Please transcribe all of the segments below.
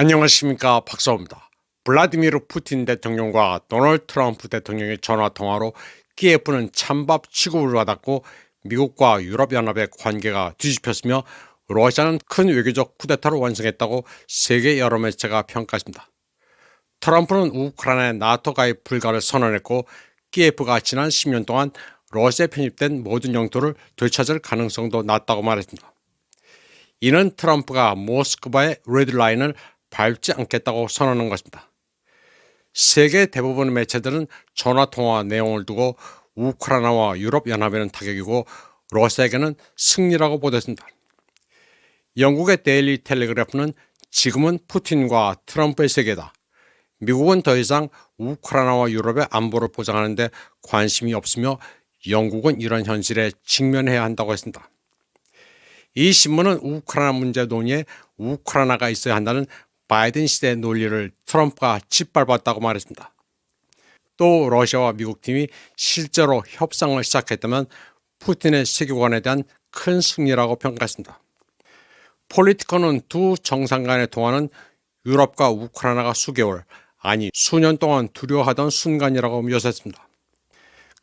안녕하십니까, 박사호입니다. 블라디미르 푸틴 대통령과 도널드 트럼프 대통령의 전화통화로 키예프는 찬밥 취급을 받았고 미국과 유럽연합의 관계가 뒤집혔으며 러시아는 큰 외교적 쿠데타를 완성했다고 세계 여러 매체가 평가했습니다. 트럼프는 우크라이나의 나토 가입 불가를 선언했고 키예프가 지난 10년 동안 러시아에 편입된 모든 영토를 되찾을 가능성도 낮다고 말했습니다. 이는 트럼프가 모스크바의 레드라인을 밟지 않겠다고 선언한 것입니다. 세계 대부분의 매체들은 전화통화 내용을 두고 우크라이나와 유럽연합에는 타격이고 러시아에게는 승리라고 보도했습니다. 영국의 데일리 텔레그래프는 지금은 푸틴과 트럼프의 세계다. 미국은 더 이상 우크라이나와 유럽의 안보를 보장하는 데 관심이 없으며 영국은 이런 현실에 직면해야 한다고 했습니다. 이 신문은 우크라이나 문제 논의에 우크라이나가 있어야 한다는 바이든 시대의 논리를 트럼프가 짓밟았다고 말했습니다. 또 러시아와 미국 팀이 실제로 협상을 시작했다면 푸틴의 세계관에 대한 큰 승리라고 평가했습니다. 폴리티커는 두 정상 간의 통화는 유럽과 우크라이나가 수개월, 아니 수년 동안 두려워하던 순간이라고 묘사했습니다.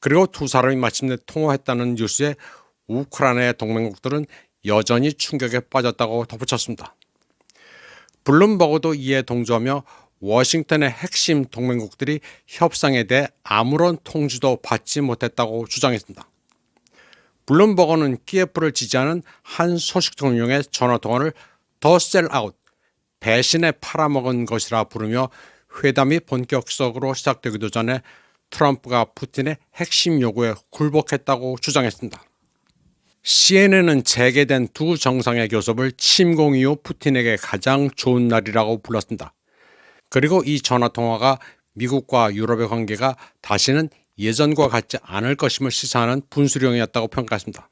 그리고 두 사람이 마침내 통화했다는 뉴스에 우크라이나의 동맹국들은 여전히 충격에 빠졌다고 덧붙였습니다. 블룸버그도 이에 동조하며 워싱턴의 핵심 동맹국들이 협상에 대해 아무런 통지도 받지 못했다고 주장했습니다. 블룸버그는 키예프를 지지하는 한 소식통령의 전화통화를 더 셀아웃, 배신에 팔아먹은 것이라 부르며 회담이 본격적으로 시작되기도 전에 트럼프가 푸틴의 핵심 요구에 굴복했다고 주장했습니다. CNN은 재개된 두 정상의 교섭을 침공 이후 푸틴에게 가장 좋은 날이라고 불렀습니다. 그리고 이 전화통화가 미국과 유럽의 관계가 다시는 예전과 같지 않을 것임을 시사하는 분수령이었다고 평가했습니다.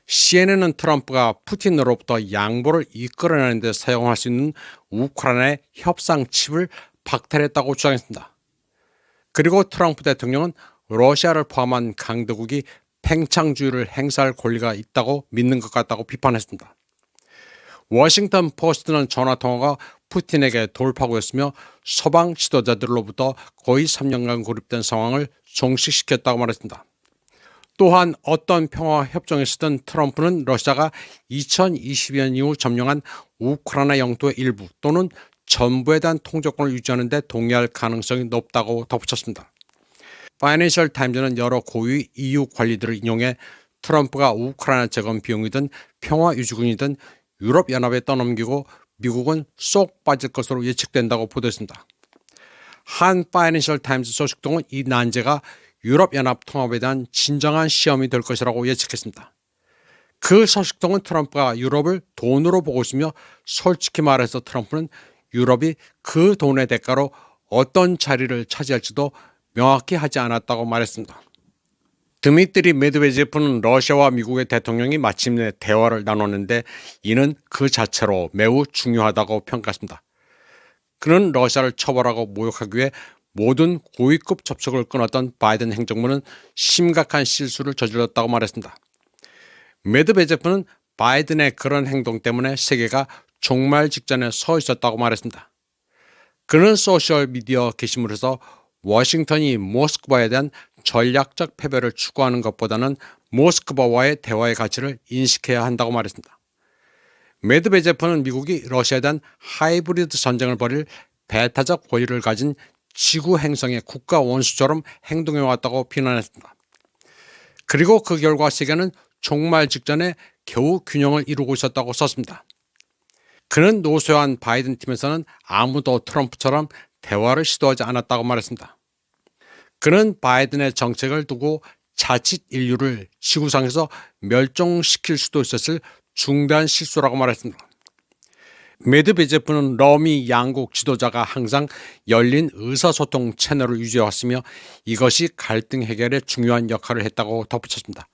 CNN은 트럼프가 푸틴으로부터 양보를 이끌어내는 데 사용할 수 있는 우크라이나의 협상 칩을 박탈했다고 주장했습니다. 그리고 트럼프 대통령은 러시아를 포함한 강대국이 팽창주의를 행사할 권리가 있다고 믿는 것 같다고 비판했습니다. 워싱턴 포스트는 전화통화가 푸틴에게 돌파구였으며 서방 지도자들로부터 거의 3년간 고립된 상황을 종식시켰다고 말했습니다. 또한 어떤 평화협정에서든 트럼프는 러시아가 2022년 이후 점령한 우크라이나 영토의 일부 또는 전부에 대한 통제권을 유지하는 데 동의할 가능성이 높다고 덧붙였습니다. 파이낸셜 타임즈는 여러 고위 EU 관리들을 인용해 트럼프가 우크라이나 재건 비용이든 평화유지군이든 유럽연합에 떠넘기고 미국은 쏙 빠질 것으로 예측된다고 보도했습니다. 한 파이낸셜 타임즈 소식통은 이 난제가 유럽연합 통합에 대한 진정한 시험이 될 것이라고 예측했습니다. 그 소식통은 트럼프가 유럽을 돈으로 보고 있으며 솔직히 말해서 트럼프는 유럽이 그 돈의 대가로 어떤 자리를 차지할지도 명확히 하지 않았다고 말했습니다. 드미트리 메드베제프는 러시아와 미국의 대통령이 마침내 대화를 나눴는데 이는 그 자체로 매우 중요하다고 평가했습니다. 그는 러시아를 처벌하고 모욕하기 위해 모든 고위급 접촉을 끊었던 바이든 행정부는 심각한 실수를 저질렀다고 말했습니다. 메드베제프는 바이든의 그런 행동 때문에 세계가 종말 직전에 서 있었다고 말했습니다. 그는 소셜미디어 게시물에서 워싱턴이 모스크바에 대한 전략적 패배를 추구하는 것보다는 모스크바와의 대화의 가치를 인식해야 한다고 말했습니다. 메드베제프는 미국이 러시아에 대한 하이브리드 전쟁을 벌일 배타적 권위를 가진 지구 행성의 국가 원수처럼 행동해왔다고 비난했습니다. 그리고 그 결과 세계는 종말 직전에 겨우 균형을 이루고 있었다고 썼습니다. 그는 노쇠한 바이든 팀에서는 아무도 트럼프처럼 대화를 시도하지 않았다고 말했습니다. 그는 바이든의 정책을 두고 자칫 인류를 지구상에서 멸종시킬 수도 있었을 중대한 실수라고 말했습니다. 메드베제프는 러미 양국 지도자가 항상 열린 의사소통 채널을 유지해왔으며 이것이 갈등 해결에 중요한 역할을 했다고 덧붙였습니다.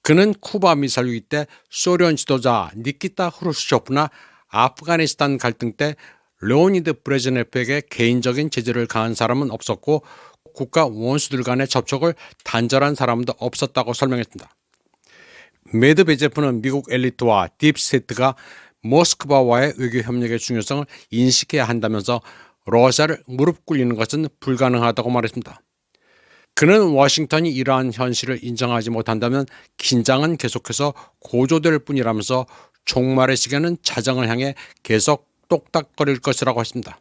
그는 쿠바 미사일 위기 때 소련 지도자 니키타 후르시초프나 아프가니스탄 갈등 때 레오니드 브레즈네프에게 개인적인 제재를 가한 사람은 없었고 국가 원수들 간의 접촉을 단절한 사람도 없었다고 설명했습니다. 메드베제프는 미국 엘리트와 딥스테이트가 모스크바와의 외교 협력의 중요성을 인식해야 한다면서 러시아를 무릎 꿇리는 것은 불가능하다고 말했습니다. 그는 워싱턴이 이러한 현실을 인정하지 못한다면 긴장은 계속해서 고조될 뿐이라면서 종말의 시계는 자정을 향해 계속 똑딱거릴 것이라고 했습니다.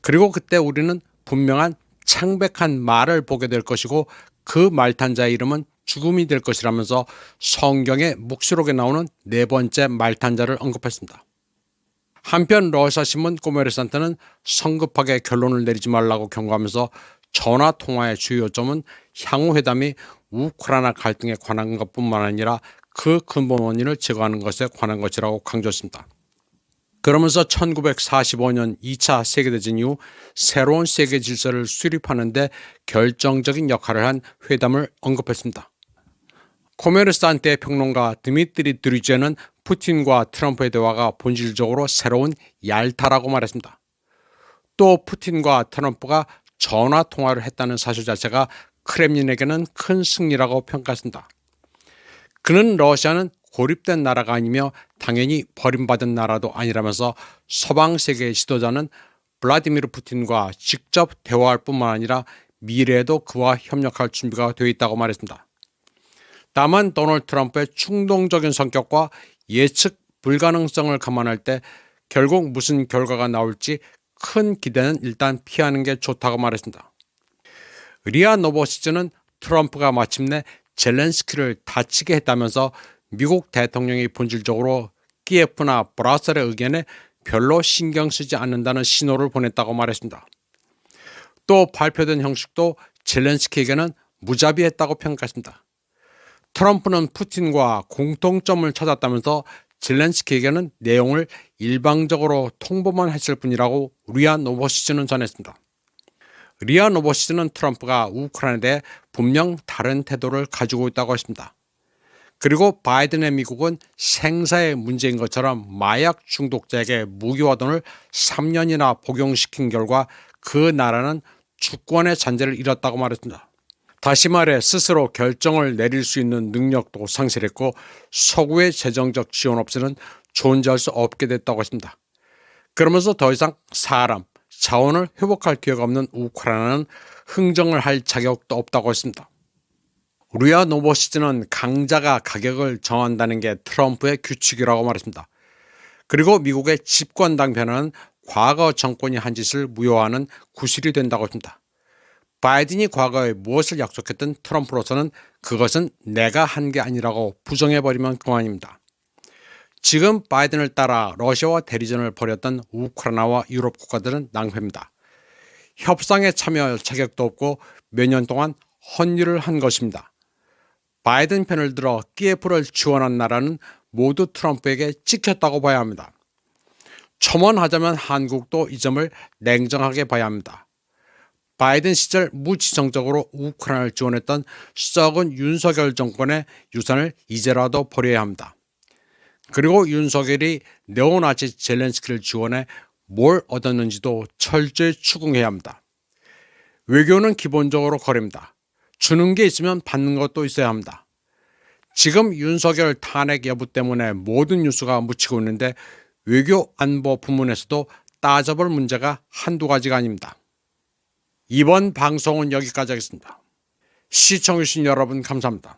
그리고 그때 우리는 분명한 창백한 말을 보게 될 것이고 그 말탄자의 이름은 죽음이 될 것이라면서 성경의 묵시록에 나오는 네 번째 말탄자를 언급했습니다. 한편 러시아 신문 꼬메르산트는 성급하게 결론을 내리지 말라고 경고하면서 전화 통화의 주요 요점은 향후 회담이 우크라이나 갈등에 관한 것뿐만 아니라 그 근본 원인을 제거하는 것에 관한 것이라고 강조했습니다. 그러면서 1945년 2차 세계대전 이후 새로운 세계 질서를 수립하는 데 결정적인 역할을 한 회담을 언급했습니다. 코메르산트의 평론가 드미트리 드리제는 푸틴과 트럼프의 대화가 본질적으로 새로운 얄타라고 말했습니다. 또 푸틴과 트럼프가 전화 통화를 했다는 사실 자체가 크렘린에게는 큰 승리라고 평가했습니다. 그는 러시아는 고립된 나라가 아니며 당연히 버림받은 나라도 아니라면서 서방 세계의 지도자는 블라디미르 푸틴과 직접 대화할 뿐만 아니라 미래에도 그와 협력할 준비가 되어 있다고 말했습니다. 다만 도널드 트럼프의 충동적인 성격과 예측 불가능성을 감안할 때 결국 무슨 결과가 나올지 큰 기대는 일단 피하는 게 좋다고 말했습니다. 리아 노보시즈는 트럼프가 마침내 젤렌스키를 다치게 했다면서 미국 대통령이 본질적으로 키예프나 브라셀의 의견에 별로 신경 쓰지 않는다는 신호를 보냈다고 말했습니다. 또 발표된 형식도 젤렌스키에게는 무자비했다고 평가했습니다. 트럼프는 푸틴과 공통점을 찾았다면서 젤렌스키에게는 내용을 일방적으로 통보만 했을 뿐이라고 리아 노보시즈는 전했습니다. 리아 노보시즈는 트럼프가 우크라이나에 대해 분명 다른 태도를 가지고 있다고 했습니다. 그리고 바이든의 미국은 생사의 문제인 것처럼 마약 중독자에게 무기와 돈을 3년이나 복용시킨 결과 그 나라는 주권의 잔재를 잃었다고 말했습니다. 다시 말해 스스로 결정을 내릴 수 있는 능력도 상실했고 서구의 재정적 지원 없이는 존재할 수 없게 됐다고 했습니다. 그러면서 더 이상 사람, 자원을 회복할 기회가 없는 우크라이나는 흥정을 할 자격도 없다고 했습니다. 리아 노보시즈는 강자가 가격을 정한다는 게 트럼프의 규칙이라고 말했습니다. 그리고 미국의 집권당 변화는 과거 정권이 한 짓을 무효화하는 구실이 된다고 했습니다. 바이든이 과거에 무엇을 약속했든 트럼프로서는 그것은 내가 한 게 아니라고 부정해버리면 그만입니다. 지금 바이든을 따라 러시아와 대리전을 벌였던 우크라이나와 유럽 국가들은 낭패입니다. 협상에 참여할 자격도 없고 몇 년 동안 헌일을 한 것입니다. 바이든 편을 들어 키예프를 지원한 나라는 모두 트럼프에게 찍혔다고 봐야 합니다. 첨언하자면 한국도 이 점을 냉정하게 봐야 합니다. 바이든 시절 무지성적으로 우크라이나를 지원했던 썩은 윤석열 정권의 유산을 이제라도 버려야 합니다. 그리고 윤석열이 네오나치 젤렌스키를 지원해 뭘 얻었는지도 철저히 추궁해야 합니다. 외교는 기본적으로 거래입니다. 주는 게 있으면 받는 것도 있어야 합니다. 지금 윤석열 탄핵 여부 때문에 모든 뉴스가 묻히고 있는데 외교 안보 부문에서도 따져볼 문제가 한두 가지가 아닙니다. 이번 방송은 여기까지 하겠습니다. 시청해주신 여러분 감사합니다.